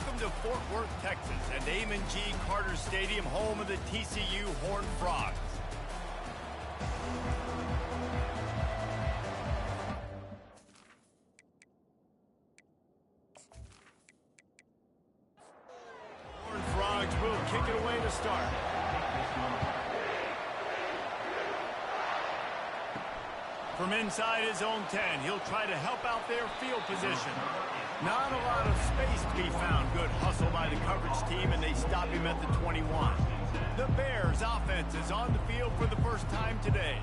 Welcome to Fort Worth, Texas, and Amon G. Carter Stadium, home of the TCU Horned Frogs. Horned Frogs will kick it away to start. From inside his own 10, he'll try to help out their field position. Not a lot of space to be found. Good hustle by the coverage team, and they stop him at the 21. The Bears' offense is on the field for the first time today.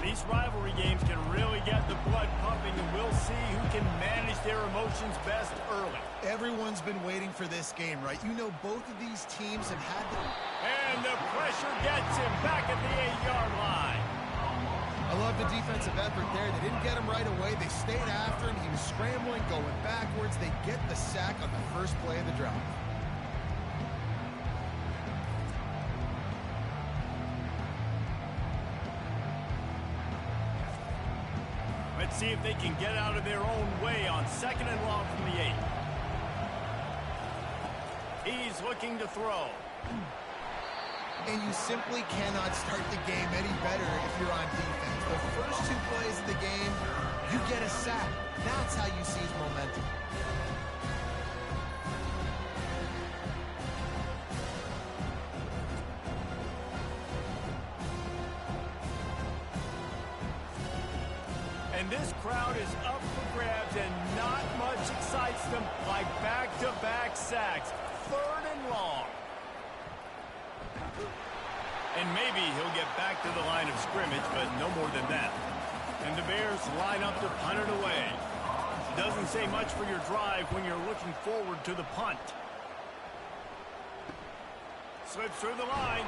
These rivalry games can really get the blood pumping, and we'll see who can manage their emotions best early. Everyone's been waiting for this game, right? You know both of these teams have had the... And the pressure gets him back at the 8-yard line. I love the defensive effort there. They didn't get him right away. They stayed after him. He was scrambling, going backwards. They get the sack on the first play of the drive. Let's see if they can get out of their own way on 2nd and long from the 8. He's looking to throw. And you simply cannot start the game any better if you're on defense. The first 2 plays of the game, you get a sack. That's how you seize momentum. And this crowd is up for grabs, and not much excites them like back-to-back sacks. 3rd and long. And maybe he'll get back to the line of scrimmage, but no more than that. And the Bears line up to punt it away. Doesn't say much for your drive when you're looking forward to the punt. Slips through the line.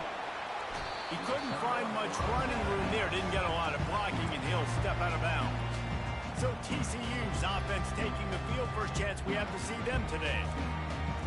He couldn't find much running room there. Didn't get a lot of blocking, and he'll step out of bounds. So TCU's offense taking the field. First chance we have to see them today.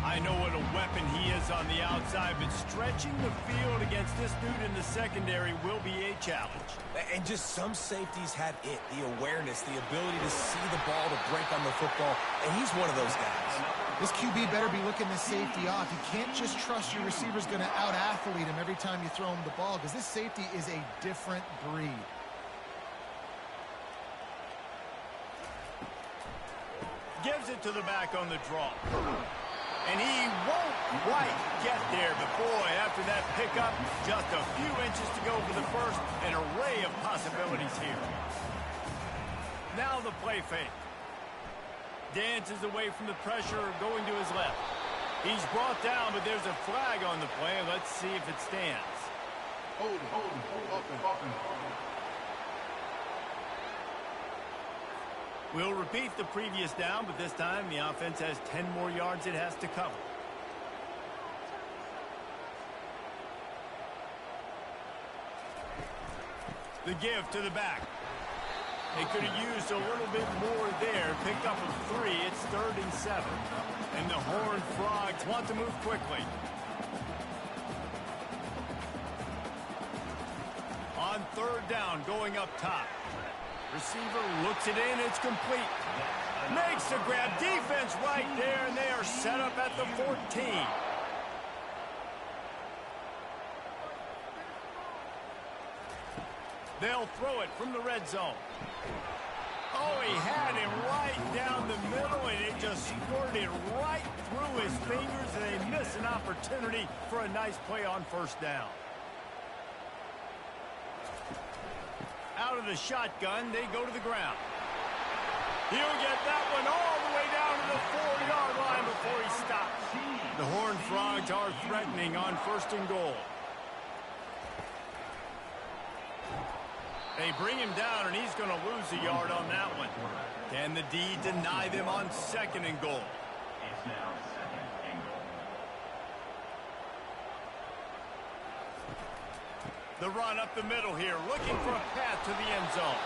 I know what a weapon he is on the outside, but stretching the field against this dude in the secondary will be a challenge. And just some safeties have it, the awareness, the ability to see the ball, to break on the football, and he's one of those guys. This QB better be looking the safety off. You can't just trust your receiver's going to out-athlete him every time you throw him the ball, because this safety is a different breed. Gives it to the back on the draw. And he won't quite get there, but boy, after that pickup, just a few inches to go for the first. An array of possibilities here. Now the play fake. Dances away from the pressure, going to his left. He's brought down, but there's a flag on the play. Let's see if it stands. Hold it. We'll repeat the previous down, but this time the offense has 10 more yards it has to cover. The give to the back. They could have used a little bit more there. Picked up a 3. It's 3rd and 7. And the Horned Frogs want to move quickly. On 3rd down, going up top. Receiver looks it in, it's complete. Makes the grab, defense right there, and they are set up at the 14. They'll throw it from the red zone. Oh, he had him right down the middle, and it just squirted right through his fingers, and they miss an opportunity for a nice play on 1st down. Out of the shotgun, they go to the ground. He'll get that one all the way down to the 4-yard line before he stops. The Horned Frogs are threatening on 1st and goal. They bring him down, and he's going to lose a yard on that one. Can the D deny them on 2nd and goal? The run up the middle here, looking for a path to the end zone.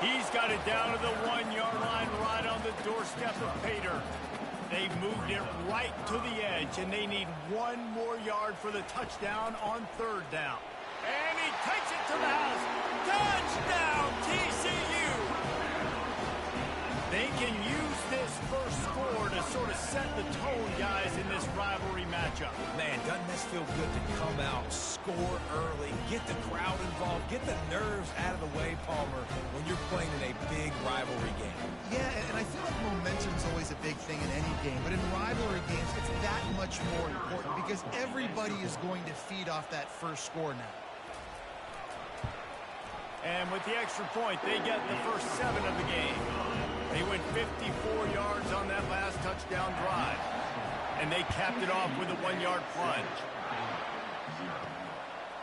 He's got it down to the 1-yard line, right on the doorstep of Pater. They've moved it right to the edge, and they need 1 more yard for the touchdown on 3rd down. And he takes it to the house. Touchdown, TCU! They can use this first score to sort of set the tone, guys, in this rivalry matchup. Man, doesn't this feel good to come out, score early, get the crowd involved, get the nerves out of the way, Palmer, when you're playing in a big rivalry game. Yeah, and I feel like momentum's always a big thing in any game, but in rivalry games, it's that much more important because everybody is going to feed off that first score now. And with the extra point, they get the first 7 of the game. They went 54 yards on that last touchdown drive. And they capped it off with a 1-yard plunge.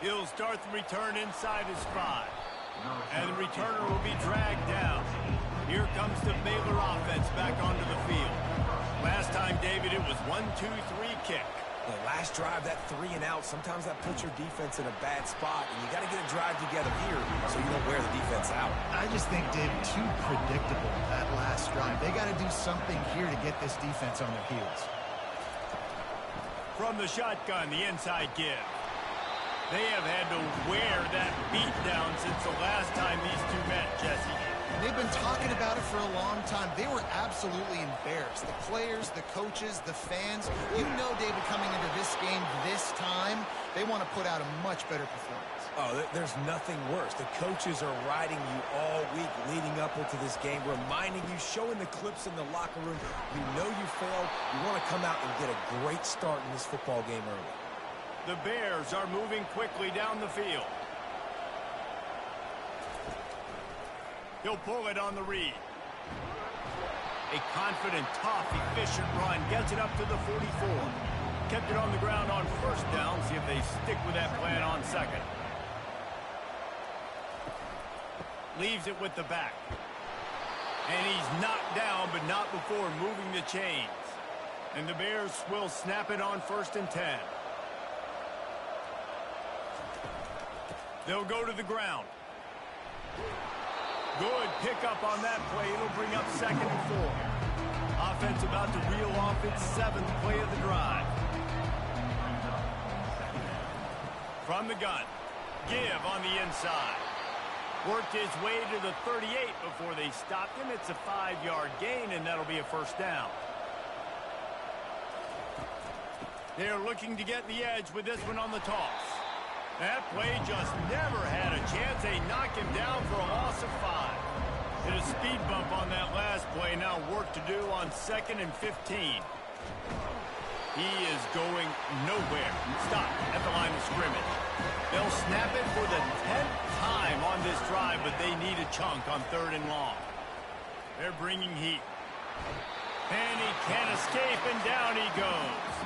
He'll start the return inside his 5. And the returner will be dragged down. Here comes the Baylor offense back onto the field. Last time, David, it was 1-2-3 kick. The last drive, that 3 and out, sometimes that puts your defense in a bad spot, and you got to get a drive together here so you don't wear the defense out. I just think, Dave, too predictable, that last drive. They got to do something here to get this defense on their heels. From the shotgun, the inside give. They have had to wear that beat down since the last time these two met, Jesse. They've been talking about it for a long time. They were absolutely embarrassed. The players, the coaches, the fans. You know, David, coming into this game this time, they want to put out a much better performance. Oh, there's nothing worse. The coaches are riding you all week leading up into this game, reminding you, showing the clips in the locker room. You know you failed. You want to come out and get a great start in this football game early. The Bears are moving quickly down the field. He'll pull it on the read. A confident, tough, efficient run. Gets it up to the 44. Kept it on the ground on first down. See if they stick with that plan on second. Leaves it with the back. And he's knocked down, but not before moving the chains. And the Bears will snap it on 1st and 10. They'll go to the ground. Good pickup on that play. It'll bring up 2nd and 4. Offense about to reel off its 7th play of the drive. From the gun. Give on the inside. Worked his way to the 38 before they stopped him. It's a 5-yard gain, and that'll be a first down. They're looking to get the edge with this one on the toss. That play just never had a chance. They knock him down for a loss of 5. Hit a speed bump on that last play. Now work to do on 2nd and 15. He is going nowhere. Stop at the line of scrimmage. They'll snap it for the 10th time on this drive, but they need a chunk on 3rd and long. They're bringing heat. And he can't escape, and down he goes.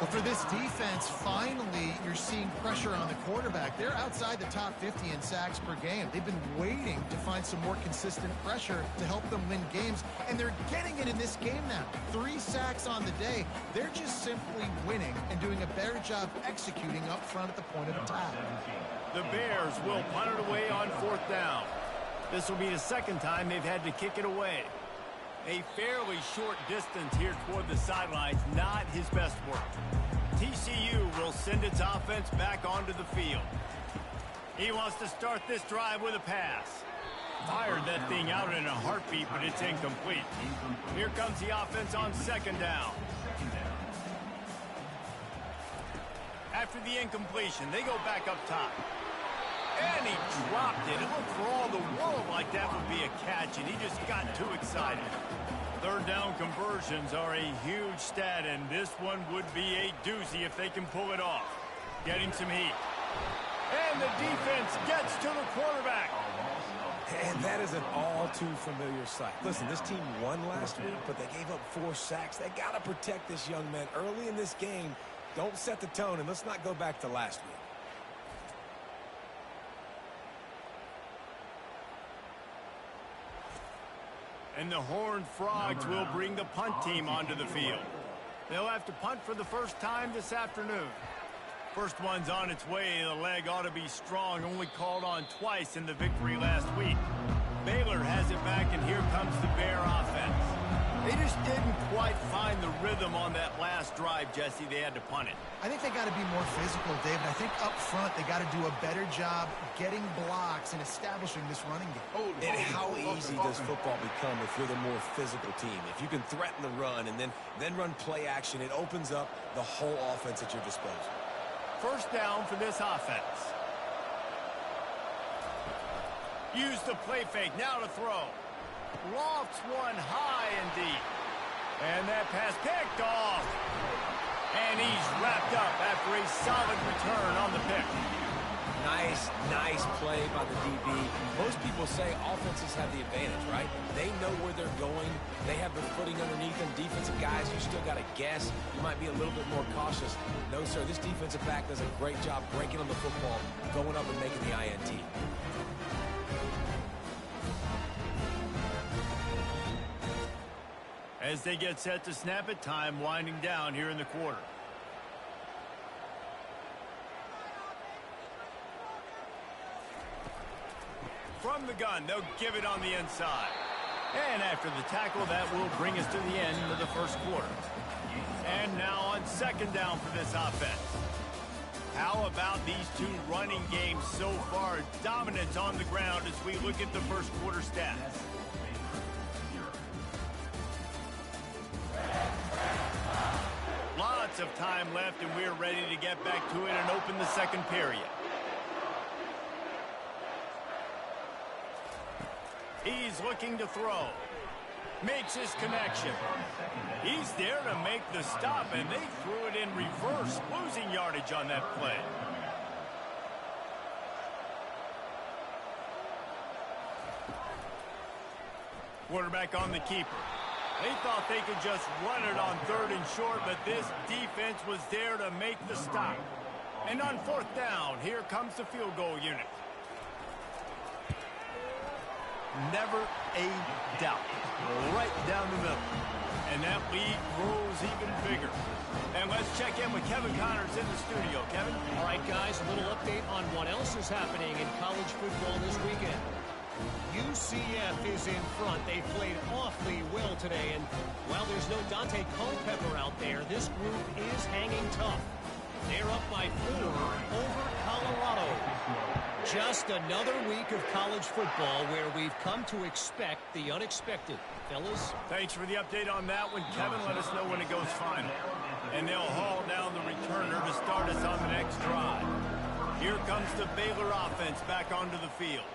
Well, for this defense, finally, you're seeing pressure on the quarterback. They're outside the top 50 in sacks per game. They've been waiting to find some more consistent pressure to help them win games, and they're getting it in this game now. 3 sacks on the day. They're just simply winning and doing a better job executing up front at the point of attack. The Bears will punt it away on 4th down. This will be the 2nd time they've had to kick it away. A fairly short distance here toward the sidelines, not his best work. TCU will send its offense back onto the field. He wants to start this drive with a pass. Fired that thing out in a heartbeat, but it's incomplete. Here comes the offense on 2nd down. After the incompletion, they go back up top. And he dropped it. It looked for all the world like that would be a catch, and he just got too excited. 3rd down conversions are a huge stat, and this one would be a doozy if they can pull it off. Getting some heat. And the defense gets to the quarterback. And that is an all-too-familiar sight. Listen, this team won last week, but they gave up 4 sacks. They got to protect this young man early in this game. Don't set the tone, and let's not go back to last week. And the Horned Frogs will bring the punt team onto the field. They'll have to punt for the first time this afternoon. First one's on its way. The leg ought to be strong. Only called on twice in the victory last week. Baylor has it back, and here comes the Bear offense. They just didn't quite find the rhythm on that last drive, Jesse. They had to punt it. I think they got to be more physical, David. I think up front they got to do a better job getting blocks and establishing this running game. And how easy does football become if you're the more physical team? If you can threaten the run and then run play action, it opens up the whole offense at your disposal. First down for this offense. Use the play fake. Now to throw. Lofts one high and deep. And that pass picked off. And he's wrapped up after a solid return on the pick. Nice play by the DB. Most people say offenses have the advantage, right? They know where they're going. They have the footing underneath them. Defensive guys, you still got to guess. You might be a little bit more cautious. No, sir, this defensive back does a great job breaking on the football, going up and making the INT. As they get set to snap it, time winding down here in the quarter. From the gun, they'll give it on the inside. And after the tackle, that will bring us to the end of the first quarter. And now on second down for this offense. How about these two running games so far? Dominance on the ground as we look at the first quarter stats. Lots of time left, and we're ready to get back to it and open the second period. He's looking to throw. Makes his connection. He's there to make the stop, and they threw it in reverse, losing yardage on that play. Quarterback on the keeper. They thought they could just run it on third and short, but this defense was there to make the stop. And on fourth down, here comes the field goal unit. Never a doubt. Right down the middle. And that lead grows even bigger. And let's check in with Kevin Connors in the studio. Kevin? All right, guys, a little update on what else is happening in college football this weekend. UCF is in front. They played awfully well today, and while there's no Dante Culpepper out there, this group is hanging tough. They're up by 4 over Colorado. Just another week of college football where we've come to expect the unexpected. Fellas? Thanks for the update on that one, Kevin. Let us know when it goes final. And they'll haul down the returner to start us on the next drive. Here comes the Baylor offense back onto the field.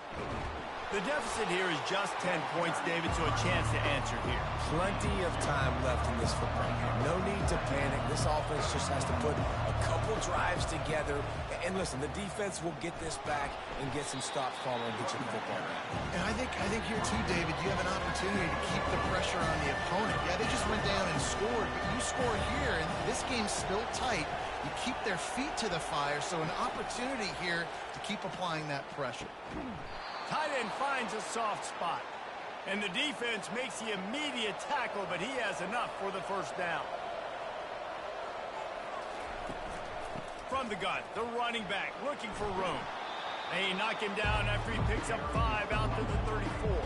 The deficit here is just 10 points, David, so a chance to answer here. Plenty of time left in this football game. No need to panic. This offense just has to put a couple drives together. And listen, the defense will get this back and get some stops following each of the football round. And I think here too, David, you have an opportunity to keep the pressure on the opponent. Yeah, they just went down and scored, but you score here, and this game's still tight. You keep their feet to the fire, so an opportunity here to keep applying that pressure. Tight end finds a soft spot. And the defense makes the immediate tackle, but he has enough for the first down. From the gun, the running back looking for room. They knock him down after he picks up 5 out to the 34.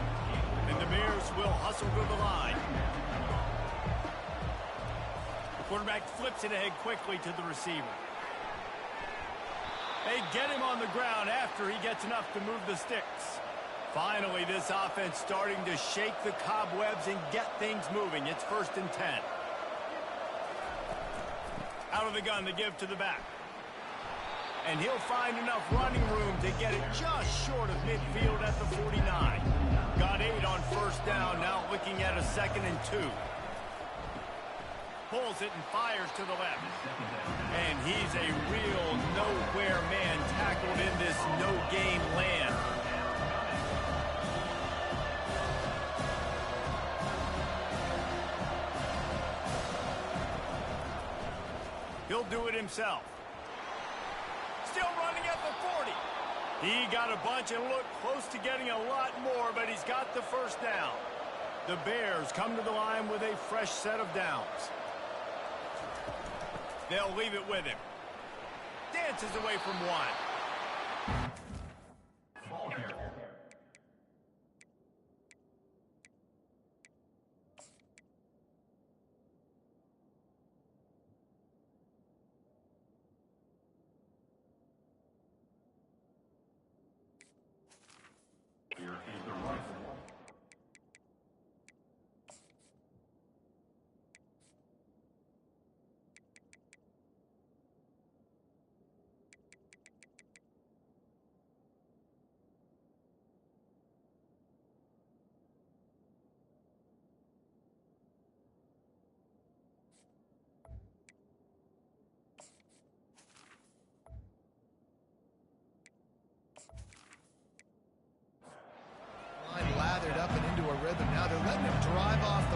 And the Bears will hustle to the line. The quarterback flips it ahead quickly to the receiver. They get him on the ground after he gets enough to move the sticks. Finally, this offense starting to shake the cobwebs and get things moving. It's 1st and 10. Out of the gun, the give to the back. And he'll find enough running room to get it just short of midfield at the 49. Got 8 on first down, now looking at a 2nd and 2. Pulls it and fires to the left. And he's a real nowhere man tackled in this no-game land. He'll do it himself. Still running at the 40. He got a bunch and looked close to getting a lot more, but he's got the first down. The Bears come to the line with a fresh set of downs. They'll leave it with him. Dances away from 1.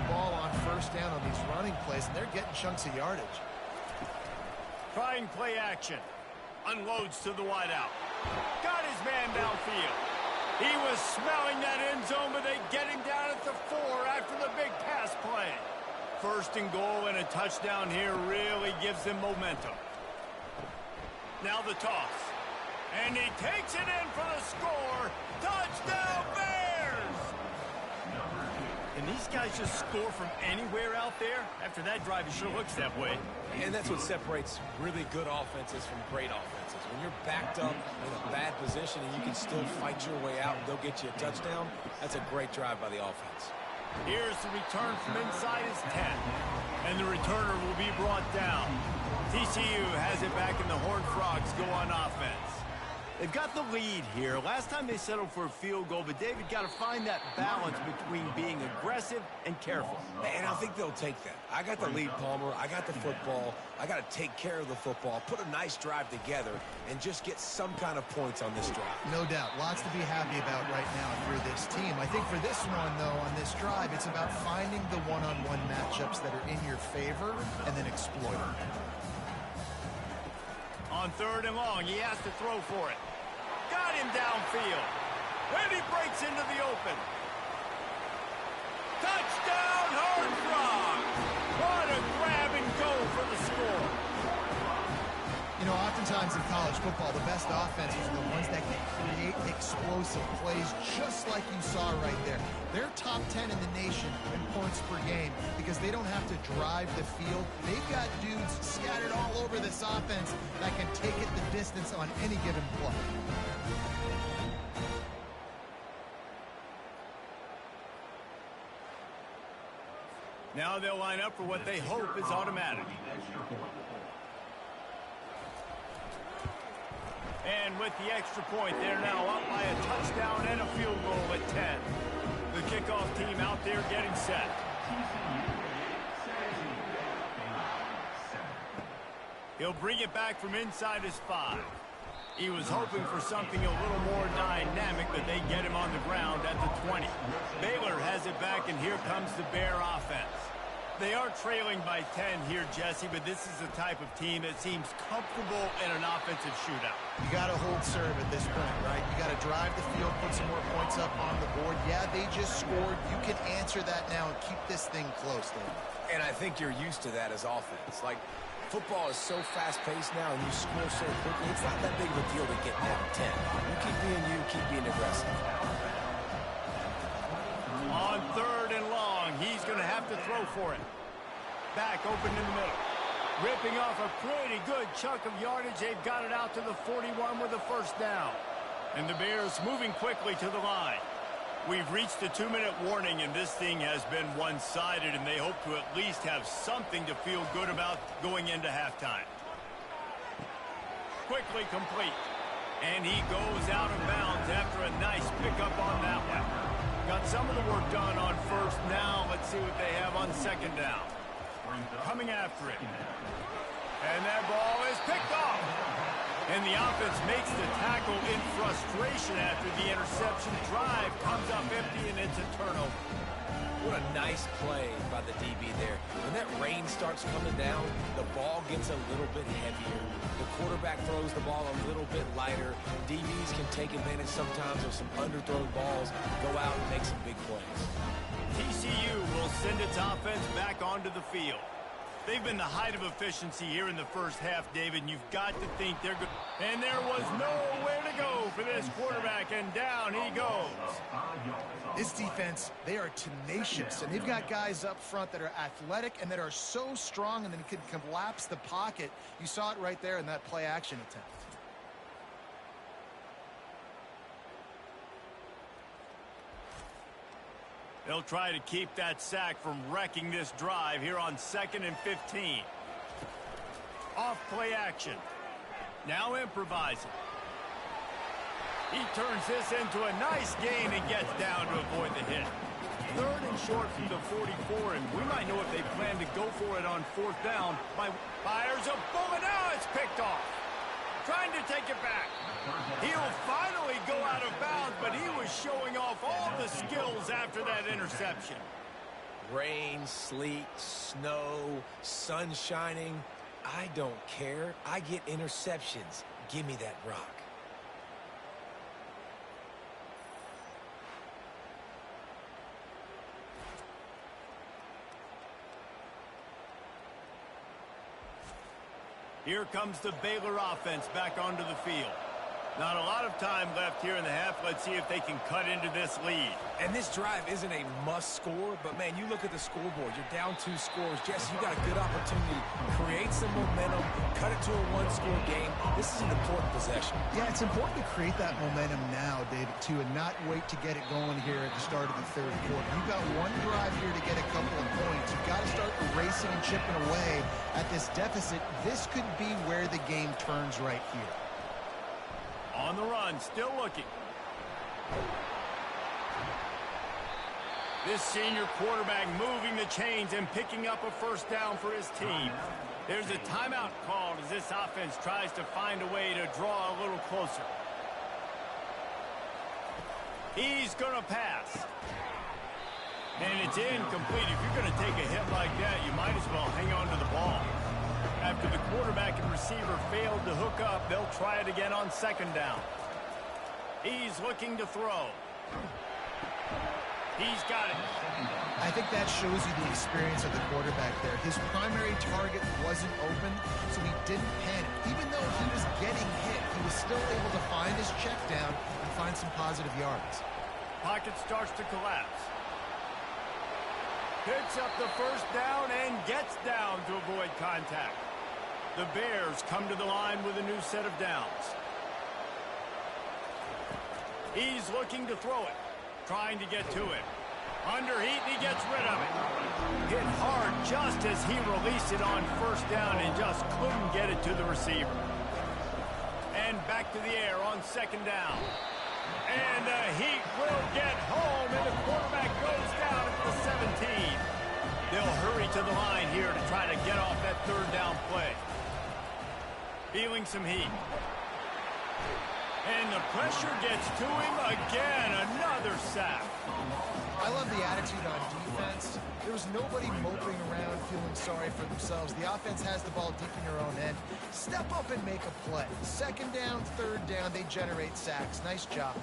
ball on first down on these running plays, and they're getting chunks of yardage. Trying play action. Unloads to the wideout. Got his man downfield. He was smelling that end zone, but they get him down at the 4 after the big pass play. First and goal and a touchdown here really gives them momentum. Now the toss. And he takes it in for the score. Touchdown Bears! And these guys just score from anywhere out there? After that drive, it sure looks that way. And that's what separates really good offenses from great offenses. When you're backed up in a bad position and you can still fight your way out and they'll get you a touchdown, that's a great drive by the offense. Here's the return from inside his 10. And the returner will be brought down. TCU has it back and the Horned Frogs go on offense. They've got the lead here. Last time they settled for a field goal, but David got to find that balance between being aggressive and careful. And I think they'll take that. I got the lead, Palmer. I got the football. I got to take care of the football, put a nice drive together, and just get some kind of points on this drive. No doubt. Lots to be happy about right now for this team. I think for this one, though, on this drive, it's about finding the one-on-one matchups that are in your favor and then exploiting them. On third and long, he has to throw for it. Got him downfield. And he breaks into the open. Touchdown, Horned Frogs! What a grab and go for the score. You know, oftentimes in college football, the best offenses are the ones that can create explosive plays just like you saw right there. They're top 10 in the nation in points per game because they don't have to drive the field. They've got dudes scattered all over this offense that can take it the distance on any given play. Now they'll line up for what they hope is automatic. And with the extra point, they're now up by a touchdown and a field goal at 10. The kickoff team out there getting set. He'll bring it back from inside his 5. He was hoping for something a little more dynamic, but they get him on the ground at the 20. Baylor has it back, and here comes the Bear offense. They are trailing by 10 here, Jesse, but this is the type of team that seems comfortable in an offensive shootout. You got to hold serve at this point, right? You got to drive the field, put some more points up on the board. Yeah, they just scored. You can answer that now and keep this thing close, Dave. And I think you're used to that as offense. Like, football is so fast-paced now and you score so quickly, it's not that big of a deal to get down 10. You keep being you, keep being aggressive. On third and long, he's going to have to throw for it. Back open in the middle. Ripping off a pretty good chunk of yardage. They've got it out to the 41 with a first down. And the Bears moving quickly to the line. We've reached the 2-minute warning, and this thing has been one-sided, and they hope to at least have something to feel good about going into halftime. Quickly complete. And he goes out of bounds after a nice pickup on that one. Got some of the work done on first. Now let's see what they have on second down. Coming after it. And that ball is picked off. And the offense makes the tackle in frustration after the interception. Drive comes up empty, and it's a turnover. What a nice play by the DB there. When that rain starts coming down, the ball gets a little bit heavier. The quarterback throws the ball a little bit lighter. DBs can take advantage sometimes of some underthrown balls, go out and make some big plays. TCU will send its offense back onto the field. They've been the height of efficiency here in the first half, David, and you've got to think they're good. And there was nowhere to go for this quarterback, and down he goes. This defense, they are tenacious, and they've got guys up front that are athletic and that are so strong and then can collapse the pocket. You saw it right there in that play-action attempt. They'll try to keep that sack from wrecking this drive here on 2nd and 15. Off play action. Now improvising. He turns this into a nice gain and gets down to avoid the hit. 3rd and short from the 44, and we might know if they plan to go for it on 4th down. Fires a bullet. Now it's picked off. Trying to take it back. He'll finally go out of bounds, but he was showing off all the skills after that interception. Rain, sleet, snow, sun shining. I don't care. I get interceptions. Give me that rock. Here comes the Baylor offense back onto the field. Not a lot of time left here in the half. Let's see if they can cut into this lead. And this drive isn't a must score, but man, you look at the scoreboard. You're down 2 scores. Jesse, you got a good opportunity to create some momentum, cut it to a 1-score game. This is an important possession. Yeah, it's important to create that momentum now, David, too, and not wait to get it going here at the start of the third quarter. You've got one drive here to get a couple of points. You've got to start erasing and chipping away at this deficit. This could be where the game turns right here. On the run, still looking. This senior quarterback moving the chains and picking up a first down for his team. There's a timeout called as this offense tries to find a way to draw a little closer. He's going to pass. And it's incomplete. If you're going to take a hit like that, you might as well hang on to the ball. After the quarterback and receiver failed to hook up, they'll try it again on second down. He's looking to throw. He's got it. I think that shows you the experience of the quarterback there. His primary target wasn't open, so he didn't panic. Even though he was getting hit, he was still able to find his check down and find some positive yards. Pocket starts to collapse. Picks up the first down and gets down to avoid contact. The Bears come to the line with a new set of downs. He's looking to throw it, trying to get to it. Under heat, and he gets rid of it. Hit hard just as he released it on first down and just couldn't get it to the receiver. And back to the air on second down. And the Heat will get home, and the quarterback goes down at the 17. They'll hurry to the line here to try to get off that third down play. Feeling some heat. And the pressure gets to him again. Another sack. I love the attitude on defense. There's nobody moping around feeling sorry for themselves. The offense has the ball deep in their own end. Step up and make a play. Second down, third down, they generate sacks. Nice job.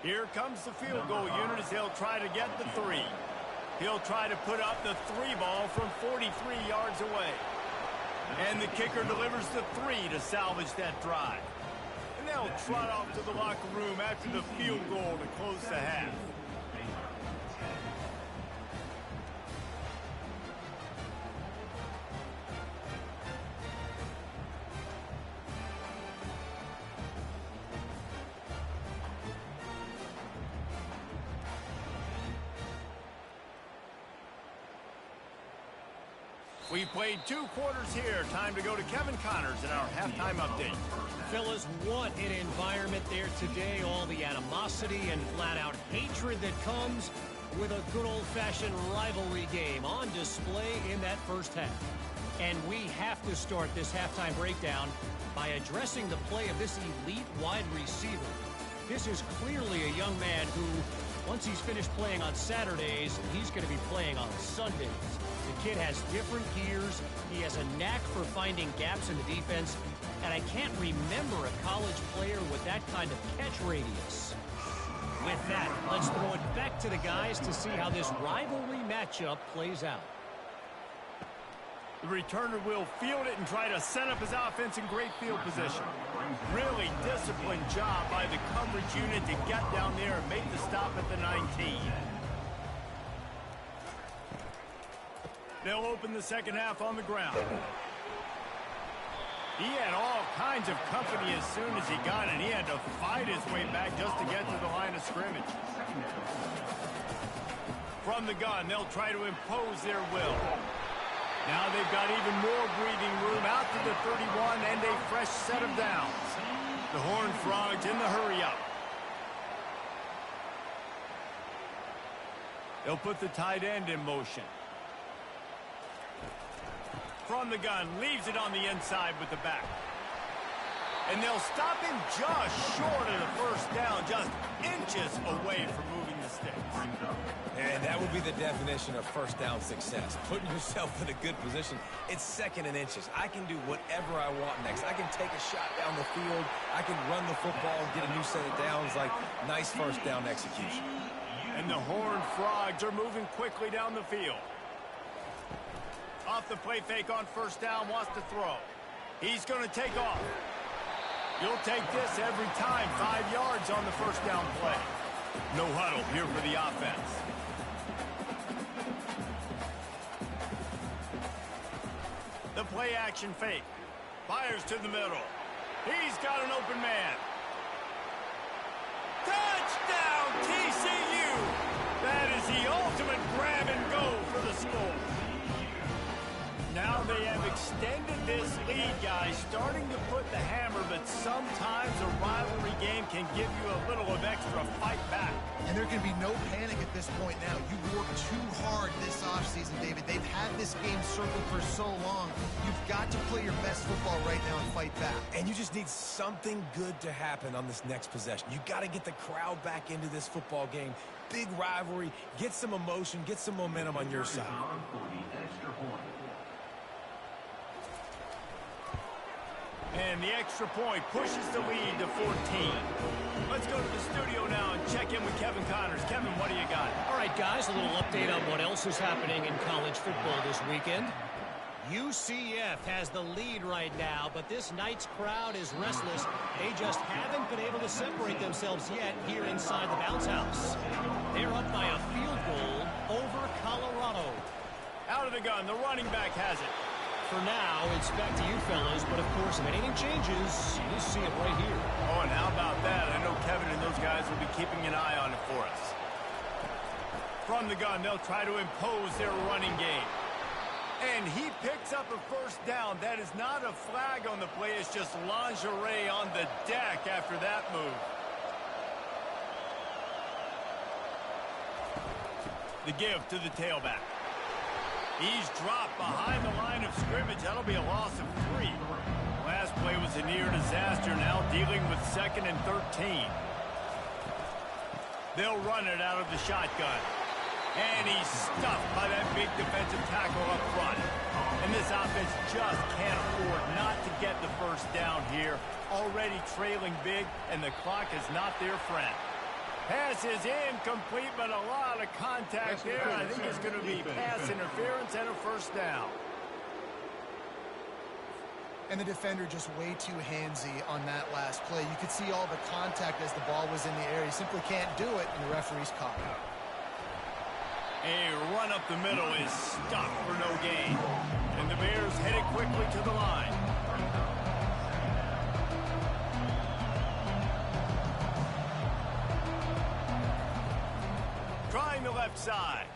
Here comes the field goal unit as he'll try to get the 3. He'll try to put up the 3 ball from 43 yards away. And the kicker delivers the 3 to salvage that drive. And they'll trot off to the locker room after the field goal to close the half. We played 2 quarters here. Time to go to Kevin Connors in our halftime update. Fellas, what an environment there today. All the animosity and flat-out hatred that comes with a good old-fashioned rivalry game on display in that first half. And we have to start this halftime breakdown by addressing the play of this elite wide receiver. This is clearly a young man who, once he's finished playing on Saturdays, he's going to be playing on Sundays. The kid has different gears. He has a knack for finding gaps in the defense. And I can't remember a college player with that kind of catch radius. With that, let's throw it back to the guys to see how this rivalry matchup plays out. The returner will field it and try to set up his offense in great field position. Really disciplined job by the coverage unit to get down there and make the stop at the 19. They'll open the second half on the ground. He had all kinds of company as soon as he got it. He had to fight his way back just to get to the line of scrimmage. From the gun, they'll try to impose their will. Now they've got even more breathing room out to the 31 and a fresh set of downs. The Horned Frogs in the hurry-up. They'll put the tight end in motion. From the gun, leaves it on the inside with the back. And they'll stop him just short of the first down, just inches away from moving the sticks. And that would be the definition of first down success. Putting yourself in a good position. It's second and inches. I can do whatever I want next. I can take a shot down the field. I can run the football and get a new set of downs. Like, nice first down execution. And the Horned Frogs are moving quickly down the field. Off the play fake on first down, wants to throw. He's going to take off. You'll take this every time. 5 yards on the first down play. No huddle here for the offense. The play action fake. Fires to the middle. He's got an open man. Touchdown, TCU! That is the ultimate grab and go for the score. Now they have extended this lead, guys, starting to put the hammer, but sometimes a rivalry game can give you a little of extra fight back. And there can be no panic at this point now. You worked too hard this offseason, David. They've had this game circled for so long. You've got to play your best football right now and fight back. And you just need something good to happen on this next possession. You got to get the crowd back into this football game. Big rivalry. Get some emotion. Get some momentum on your side. And the extra point pushes the lead to 14. Let's go to the studio now and check in with Kevin Connors. Kevin, what do you got? All right, guys, a little update on what else is happening in college football this weekend. UCF has the lead right now, but this night's crowd is restless. They just haven't been able to separate themselves yet here inside the bounce house. They're up by a field goal over Colorado. Out of the gun, the running back has it. For now, it's back to you fellas, but of course, if anything changes, you'll see it right here. Oh, and how about that? I know Kevin and those guys will be keeping an eye on it for us. From the gun, they'll try to impose their running game. And he picks up a first down. That is not a flag on the play. It's just lingerie on the deck after that move. The give to the tailback. He's dropped behind the line of scrimmage. That'll be a loss of 3. Last play was a near disaster. Now dealing with 2nd and 13. They'll run it out of the shotgun. And he's stuffed by that big defensive tackle up front. And this offense just can't afford not to get the first down here. Already trailing big, and the clock is not their friend. Pass is incomplete, but a lot of contact there. I think it's going to be pass interference and a first down. And the defender just way too handsy on that last play. You could see all the contact as the ball was in the air. He simply can't do it, and the referee's caught it. A run up the middle is stopped for no gain. And the Bears headed quickly to the line. Trying the left side.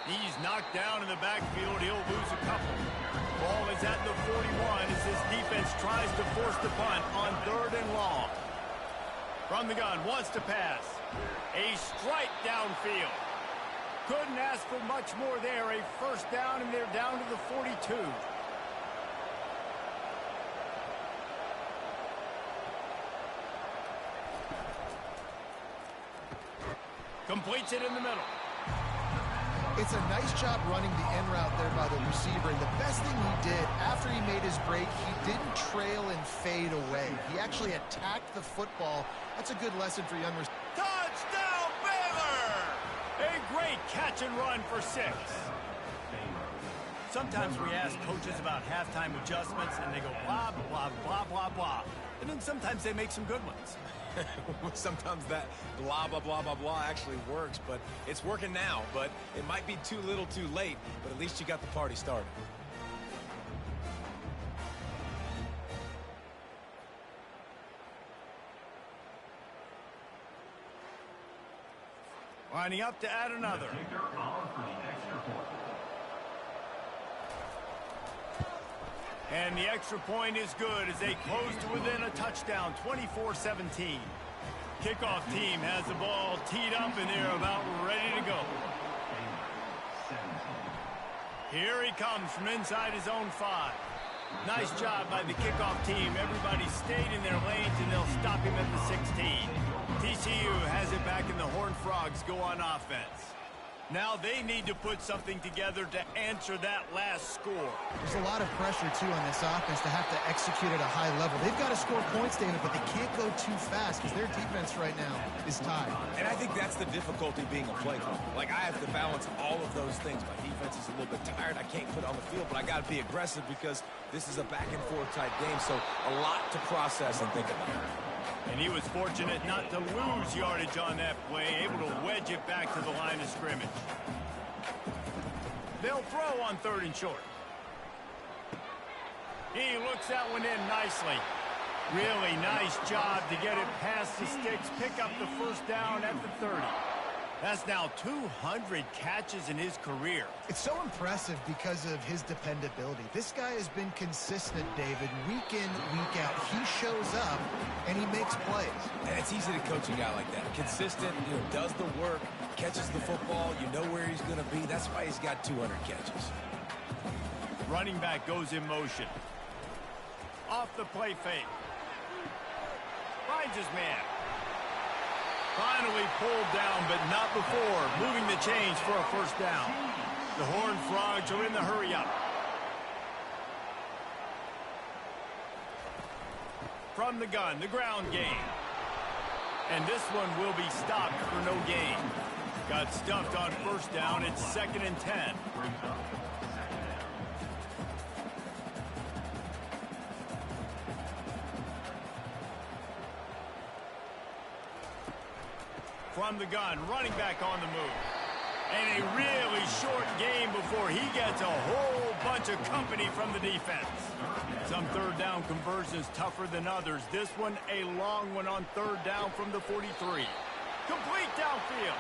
He's knocked down in the backfield. He'll lose a couple. Ball is at the 41 as this defense tries to force the punt on 3rd and long. From the gun, wants to pass. A strike downfield. Couldn't ask for much more there. A first down, and they're down to the 42. Completes it in the middle. It's a nice job running the in route there by the receiver. And the best thing he did after he made his break, he didn't trail and fade away. He actually attacked the football. That's a good lesson for young receivers. Touchdown, Baylor! A great catch and run for 6. Sometimes we ask coaches about halftime adjustments, and they go blah, blah, blah, blah, blah. And then sometimes they make some good ones. Sometimes that blah, blah, blah, blah, blah actually works, but it's working now. But it might be too little too late, but at least you got the party started. Lining up to add another. And the extra point is good as they close to within a touchdown, 24-17. Kickoff team has the ball teed up, and they're about ready to go. Here he comes from inside his own 5. Nice job by the kickoff team. Everybody stayed in their lanes, and they'll stop him at the 16. TCU has it back, and the Horned Frogs go on offense. Now they need to put something together to answer that last score. There's a lot of pressure, too, on this offense to have to execute at a high level. They've got to score points, David, but they can't go too fast because their defense right now is tied. And I think that's the difficulty being a play caller. Like, I have to balance all of those things. My defense is a little bit tired. I can't put it on the field, but I got to be aggressive because this is a back-and-forth type game, so a lot to process and think about. And he was fortunate not to lose yardage on that play, able to wedge it back to the line of scrimmage. They'll throw on 3rd and short. He looks that one in nicely. Really nice job to get it past the sticks, pick up the first down at the 30. That's now 200 catches in his career. It's so impressive because of his dependability. This guy has been consistent, David, week in, week out. He shows up, and he makes plays. And it's easy to coach a guy like that. Consistent, does the work, catches the football, you know where he's going to be. That's why he's got 200 catches. Running back goes in motion. Off the play fake. Finds his man. Finally pulled down, but not before moving the chains for a first down. The Horned Frogs are in the hurry-up. From the gun, the ground game. And this one will be stopped for no gain. Got stuffed on first down. It's 2nd and 10. From the gun, running back on the move. And a really short game before he gets a whole bunch of company from the defense. Some 3rd down conversions tougher than others. This one a long one on 3rd down from the 43. Complete downfield.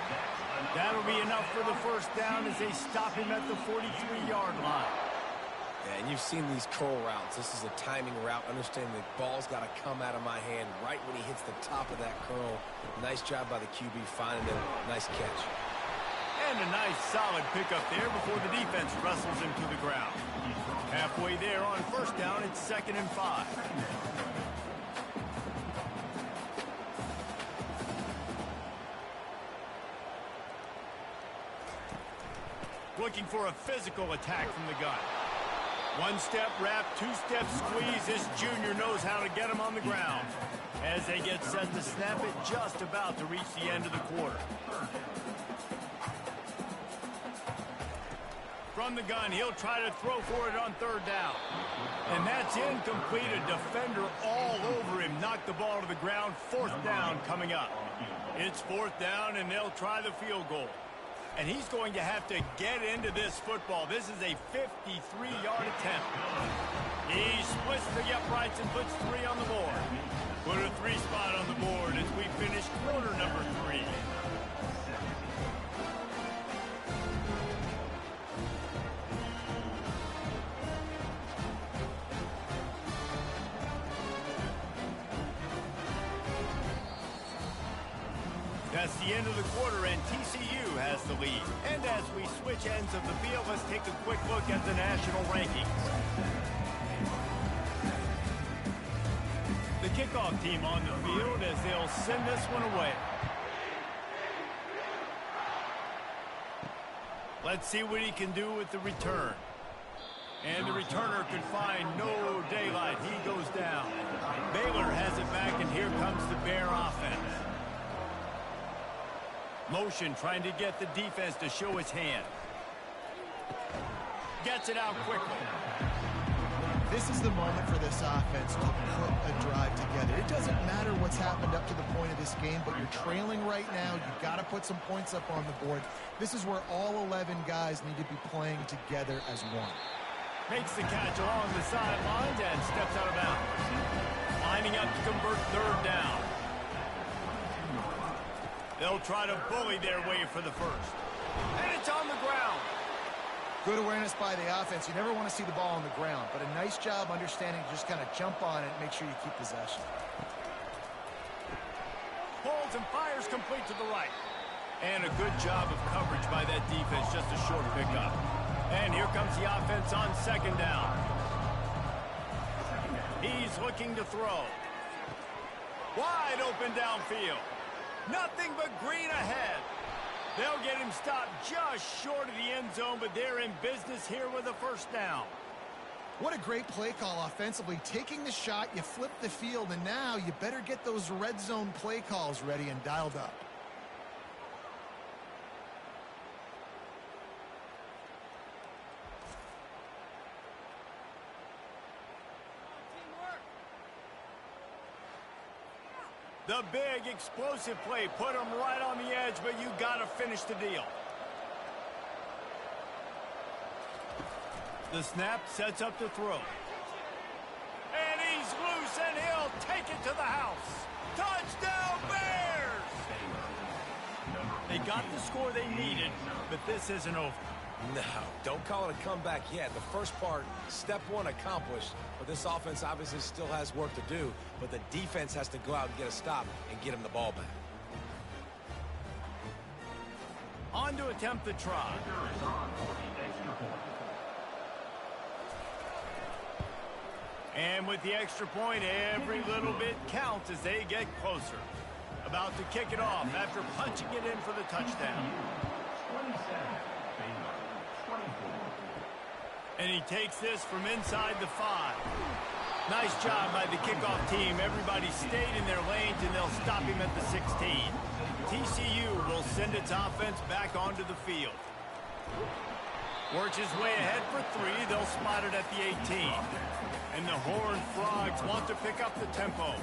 That'll be enough for the first down as they stop him at the 43-yard line. Yeah, and you've seen these curl routes. This is a timing route. Understanding the ball's got to come out of my hand right when he hits the top of that curl. Nice job by the QB finding him. Nice catch. And a nice solid pickup there before the defense wrestles him to the ground. Halfway there on first down, it's 2nd and 5. Looking for a physical attack from the gun. One-step wrap, two-step squeeze. This junior knows how to get him on the ground. As they get set to snap it, just about to reach the end of the quarter. From the gun, he'll try to throw for it on 3rd down. And that's incomplete. A defender all over him. Knocked the ball to the ground. 4th down coming up. It's 4th down, and they'll try the field goal. And he's going to have to get into this football. This is a 53-yard attempt. He splits the uprights and puts 3 on the board. Put a 3 spot on the board as we finish quarter number 3. That's the end of the quarter, and TCU has the lead. And as we switch ends of the field, let's take a quick look at the national rankings. The kickoff team on the field as they'll send this one away. Let's see what he can do with the return. And the returner could find no daylight. He goes down. Baylor has it back, and here comes the Bear offense. Motion, trying to get the defense to show his hand. Gets it out quickly. This is the moment for this offense to put a drive together. It doesn't matter what's happened up to the point of this game, but you're trailing right now. You've got to put some points up on the board. This is where all 11 guys need to be playing together as one. Makes the catch along the sidelines and steps out of bounds. Lining up to convert 3rd down. They'll try to bully their way for the first. And it's on the ground. Good awareness by the offense. You never want to see the ball on the ground, but a nice job understanding to just kind of jump on it and make sure you keep possession. Pulls and fires complete to the right. And a good job of coverage by that defense. Just a short pickup. And here comes the offense on 2nd down. He's looking to throw. Wide open downfield. Nothing but green ahead. They'll get him stopped just short of the end zone, but they're in business here with a first down. What a great play call offensively. Taking the shot, you flip the field, and now you better get those red zone play calls ready and dialed up. The big explosive play put him right on the edge, but you got to finish the deal. The snap sets up the throw. And he's loose, and he'll take it to the house. Touchdown, Bears! They got the score they needed, but this isn't over. No, don't call it a comeback yet. The first part, step one accomplished. But this offense obviously still has work to do. But the defense has to go out and get a stop and get him the ball back. On to attempt the try. And with the extra point, every little bit counts as they get closer. About to kick it off after punching it in for the touchdown. And he takes this from inside the 5. Nice job by the kickoff team. Everybody stayed in their lanes, and they'll stop him at the 16. TCU will send its offense back onto the field. Works his way ahead for 3. They'll spot it at the 18. And the Horned Frogs want to pick up the tempo.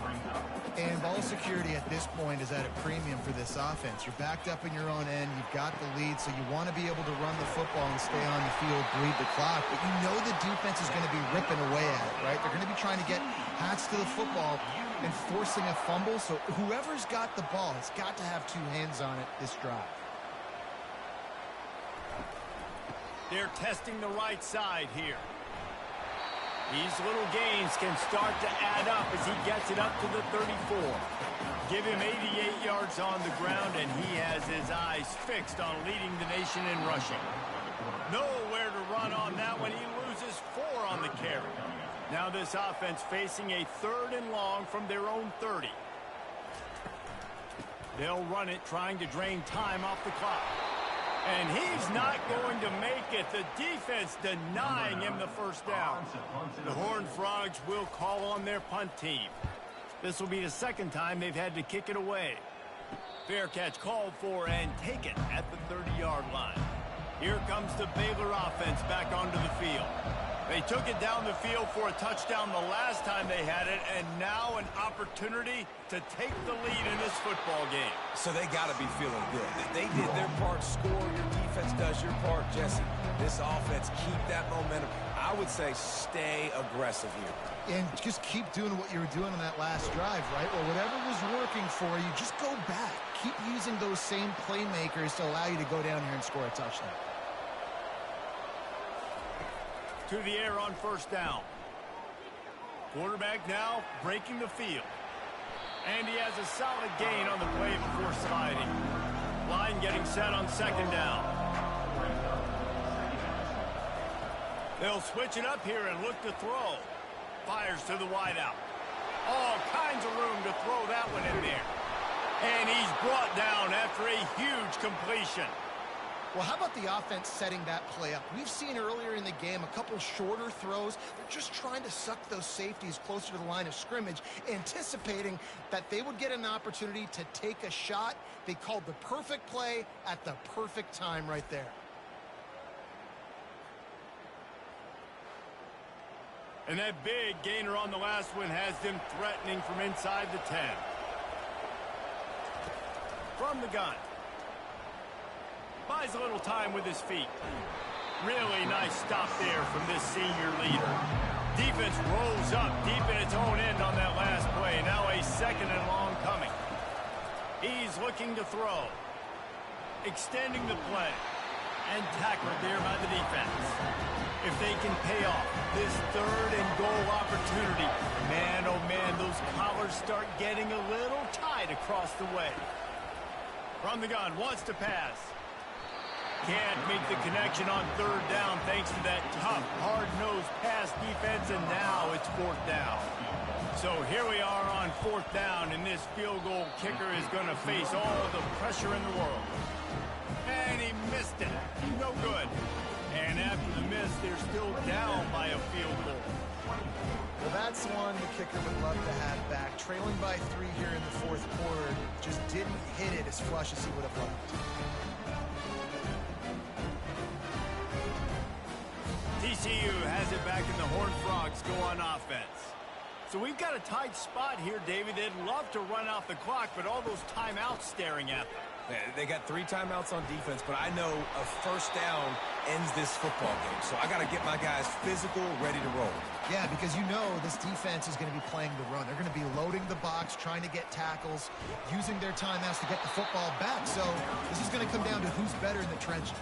And ball security at this point is at a premium for this offense. You're backed up in your own end. You've got the lead, so you want to be able to run the football and stay on the field, bleed the clock. But you know the defense is going to be ripping away at it, right? They're going to be trying to get hats to the football and forcing a fumble. So whoever's got the ball has got to have 2 hands on it this drive. They're testing the right side here. These little gains can start to add up as he gets it up to the 34. Give him 88 yards on the ground, and he has his eyes fixed on leading the nation in rushing. Nowhere to run on that one. He loses 4 on the carry. Now this offense facing a 3rd and long from their own 30. They'll run it, trying to drain time off the clock. And he's not going to make it. The defense denying him the first down. The Horned Frogs will call on their punt team. This will be the 2nd time they've had to kick it away. Fair catch called for and taken at the 30-yard line. Here comes the Baylor offense back onto the field. They took it down the field for a touchdown the last time they had it, and now an opportunity to take the lead in this football game. So they got to be feeling good. They did their part, score. Your defense does your part, Jesse. This offense, keep that momentum. I would say stay aggressive here. And just keep doing what you were doing on that last drive, right? Well, whatever was working for you, just go back. Keep using those same playmakers to allow you to go down here and score a touchdown. To the air on first down. Quarterback now breaking the field. And he has a solid gain on the play before sliding. Line getting set on 2nd down. They'll switch it up here and look to throw. Fires to the wideout. All kinds of room to throw that one in there. And he's brought down after a huge completion. Well, how about the offense setting that play up? We've seen earlier in the game a couple shorter throws. They're just trying to suck those safeties closer to the line of scrimmage, anticipating that they would get an opportunity to take a shot. They called the perfect play at the perfect time right there. And that big gainer on the last one has them threatening from inside the 10. From the gun. Buys a little time with his feet. Really nice stop there from this senior leader. Defense rolls up deep in its own end on that last play. Now a 2nd and long coming. He's looking to throw. Extending the play. And tackled there by the defense. If they can pay off this 3rd and goal opportunity, man, oh man, those collars start getting a little tight across the way. From the gun, wants to pass. Can't make the connection on third down thanks to that tough, hard-nosed pass defense, and now it's fourth down. So here we are on fourth down, and this field goal kicker is going to face all the pressure in the world. And he missed it. No good. And after the miss, they're still down by a field goal. Well, that's one the kicker would love to have back. Trailing by 3 here in the fourth quarter, just didn't hit it as flush as he would have liked. TCU has it back in the Horned Frogs go on offense. So we've got a tight spot here, David. They'd love to run off the clock, but all those timeouts staring at them. They got 3 timeouts on defense, but I know a first down ends this football game. So I got to get my guys physical, ready to roll. Yeah, because you know this defense is going to be playing the run. They're going to be loading the box, trying to get tackles, using their timeouts to get the football back. So this is going to come down to who's better in the trenches.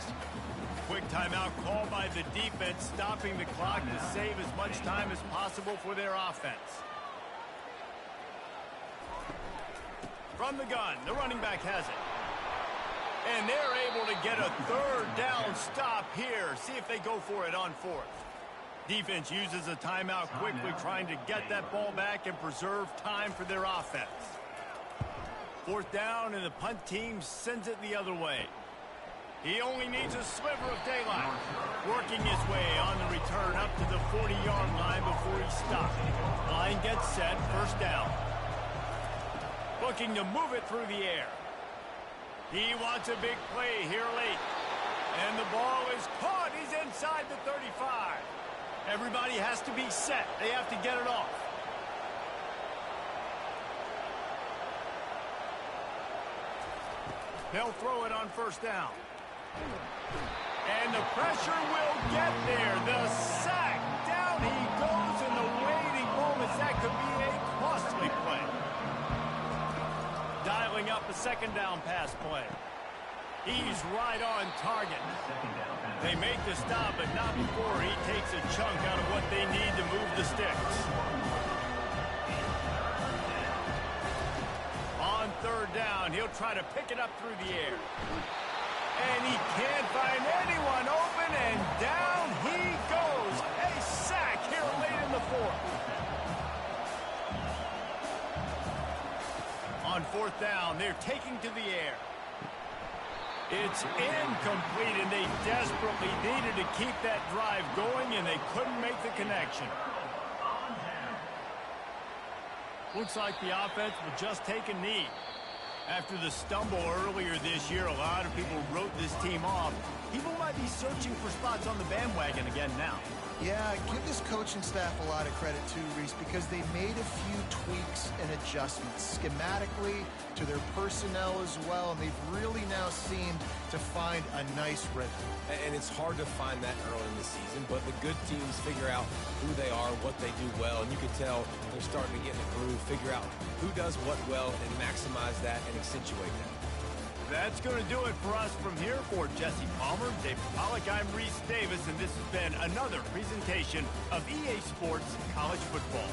Quick timeout called by the defense, stopping the clock to save as much time as possible for their offense. From the gun, the running back has it. And they're able to get a third down stop here. See if they go for it on fourth. Defense uses a timeout quickly, trying to get that ball back and preserve time for their offense. Fourth down, and the punt team sends it the other way. He only needs a sliver of daylight. Working his way on the return up to the 40-yard line before he stopped. Line gets set, first down. Looking to move it through the air. He wants a big play here late. And the ball is caught. He's inside the 35. Everybody has to be set. They have to get it off. They'll throw it on first down. And the pressure will get there. The sack. Down he goes in the waiting moments. That could be a costly play. Dialing up a second down pass play. He's right on target. They make the stop, but not before he takes a chunk out of what they need to move the sticks. On third down, he'll try to pick it up through the air. And he can't find anyone open, and down he goes. A sack here late in the fourth. On fourth down, they're taking to the air. It's incomplete, and they desperately needed to keep that drive going, and they couldn't make the connection. Looks like the offense will just take a knee. After the stumble earlier this year, a lot of people wrote this team off. People might be searching for spots on the bandwagon again now. Yeah, give this coaching staff a lot of credit too, Reese, because they made a few tweaks and adjustments schematically to their personnel as well, and they've really now seemed to find a nice rhythm. And it's hard to find that early in the season, but the good teams figure out who they are, what they do well, and you can tell they're starting to get in the groove, figure out who does what well, and maximize that and accentuate that. That's going to do it for us from here. For Jesse Palmer, David Pollack, I'm Reese Davis, and this has been another presentation of EA Sports College Football.